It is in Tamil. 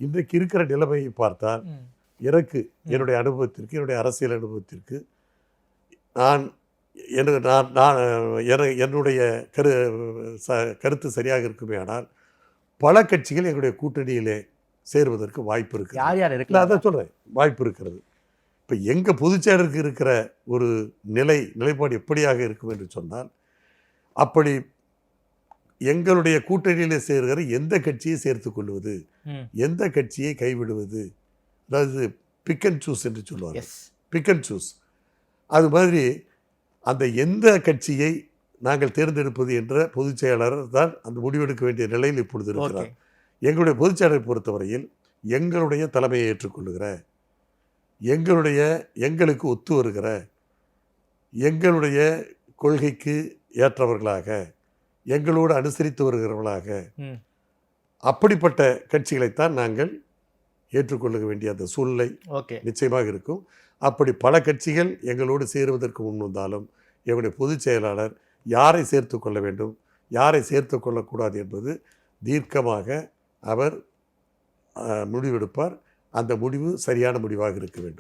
இன்றைக்கு இருக்கிற நிலைமையை பார்த்தால் எனக்கு என்னுடைய அனுபவத்திற்கு, என்னுடைய அரசியல் அனுபவத்திற்கு நான் என்னுடைய கருத்து சரியாக இருக்குமே. ஆனால் பல கட்சிகள் எங்களுடைய கூட்டணியிலே சேருவதற்கு வாய்ப்பு இருக்குது. யார் யார் இல்லை, அதான் சொல்கிறேன், வாய்ப்பு இருக்கிறது. இப்போ எங்கள் பொதுச்செயலருக்கு இருக்கிற ஒரு நிலைப்பாடு எப்படியாக இருக்கும் என்று சொன்னால், அப்படி எங்களுடைய கூட்டணியிலே சேர்கிற எந்த கட்சியை சேர்த்து கொள்வது, எந்த கட்சியை கைவிடுவது, அதாவது பிக் அண்ட் சூஸ் என்று சொல்லுவாங்க. Pick and choose. அது மாதிரி அந்த எந்த கட்சியை நாங்கள் தேர்ந்தெடுப்பது என்ற பொதுச் செயலாளர் தான் அந்த முடிவெடுக்க வேண்டிய நிலையில் இப்பொழுது இருக்கிறார். எங்களுடைய பொதுச் செயலரை பொறுத்தவரையில் எங்களுடைய தலைமையை ஏற்றுக்கொள்ளுகிற, எங்களுக்கு ஒத்து வருகிற, எங்களுடைய கொள்கைக்கு ஏற்றவர்களாக, எங்களோடு அனுசரித்து வருகிறவர்களாக, அப்படிப்பட்ட கட்சிகளைத்தான் நாங்கள் ஏற்றுக்கொள்ள வேண்டிய அந்த சூழ்நிலை நிச்சயமாக இருக்கும். அப்படி பல கட்சிகள் எங்களோடு சேருவதற்கு முன் வந்தாலும் எங்களுடைய பொதுச் செயலாளர் யாரை சேர்த்து கொள்ள வேண்டும், யாரை சேர்த்து கொள்ளக்கூடாது என்பது தீர்க்கமாக அவர் முடிவெடுப்பார். அந்த முடிவு சரியான முடிவாக இருக்க வேண்டும்.